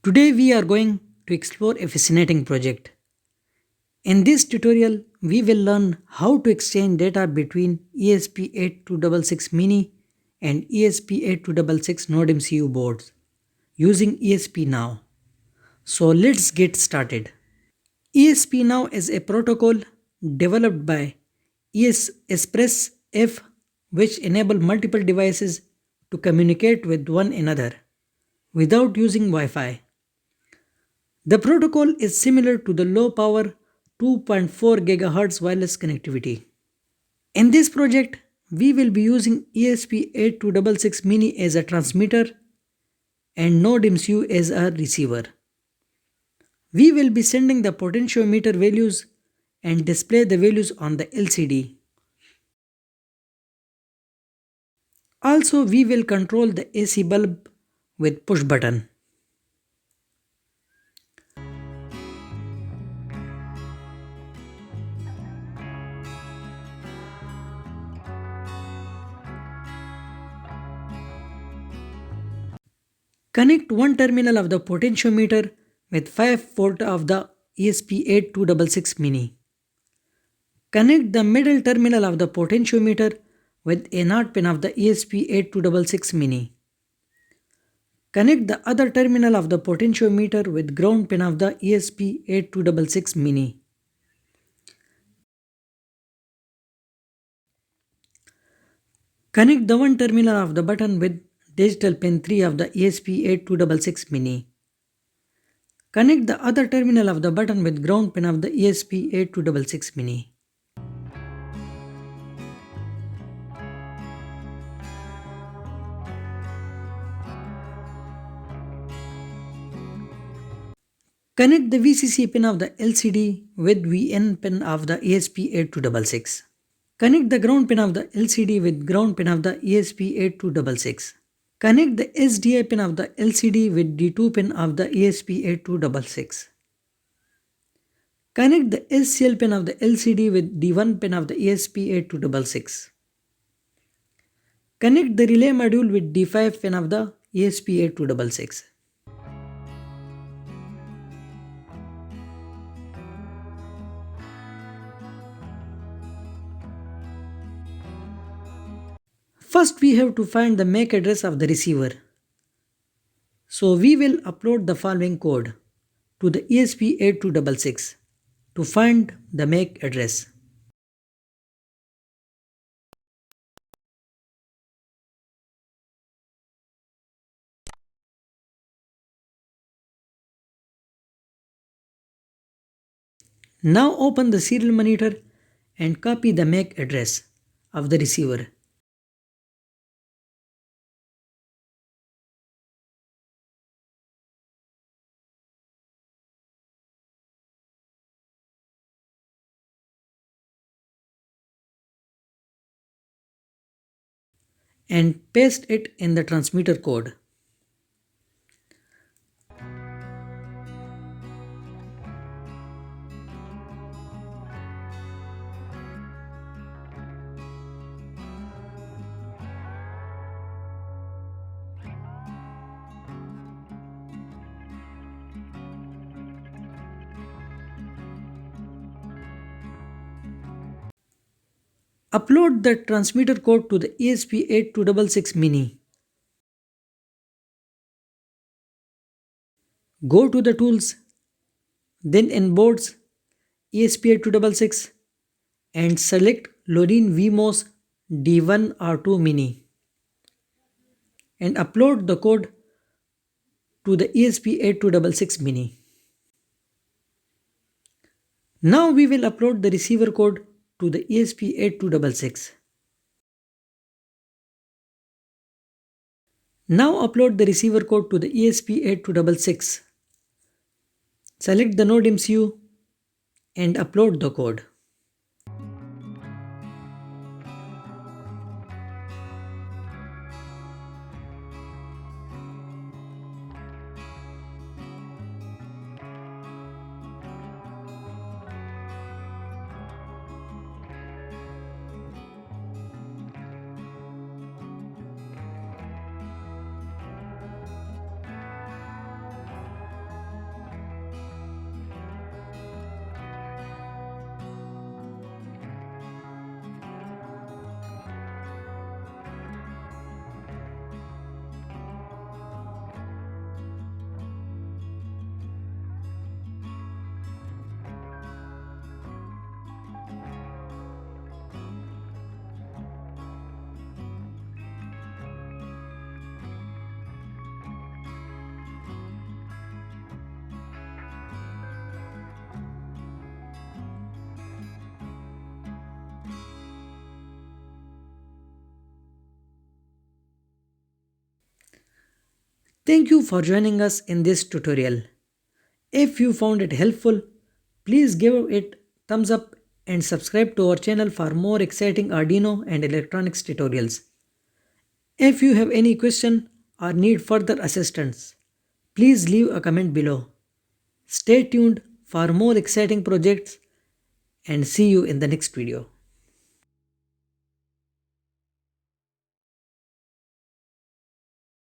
Today we are going to explore a fascinating project. In this tutorial, we will learn how to exchange data between ESP8266 Mini and ESP8266 NodeMCU boards using ESP-NOW. So let's get started. ESP-NOW is a protocol developed by Express F which enable multiple devices to communicate with one another without using Wi-Fi. The protocol is similar to the low power 2.4 GHz wireless connectivity. In this project, we will be using ESP8266 Mini as a transmitter and NodeMCU as a receiver. We will be sending the potentiometer values and display the values on the LCD. Also, we will control the AC bulb with push button. Connect one terminal of the potentiometer with 5 volt of the ESP8266 Mini. Connect the middle terminal of the potentiometer with a NOT pin of the ESP8266 Mini. Connect the other terminal of the potentiometer with ground pin of the ESP8266 Mini. Connect the one terminal of the button with digital pin 3 of the ESP8266 Mini. Connect the other terminal of the button with ground pin of the ESP8266 Mini. Connect the VCC pin of the LCD with VN pin of the ESP8266. Connect the ground pin of the LCD with ground pin of the ESP8266. Connect the SDI pin of the LCD with D2 pin of the ESP8266. Connect the SCL pin of the LCD with D1 pin of the ESP8266. Connect the relay module with D5 pin of the ESP8266. First we have to find the MAC address of the receiver. So we will upload the following code to the ESP8266 to find the MAC address. Now open the serial monitor and copy the MAC address of the receiver. And paste it in the transmitter code. Upload the transmitter code to the ESP8266 Mini. Go to the tools, then in boards, ESP8266 and select Lorin VMOS D1 or 2 Mini and upload the code to the ESP8266 Mini. Now we will upload the receiver code to the ESP8266. Now upload the receiver code to the ESP8266. Select the NodeMCU and upload the code. Thank you for joining us in this tutorial. If you found it helpful, please give it thumbs up and subscribe to our channel for more exciting Arduino and electronics tutorials. If you have any question or need further assistance, please leave a comment below. Stay tuned for more exciting projects and see you in the next video.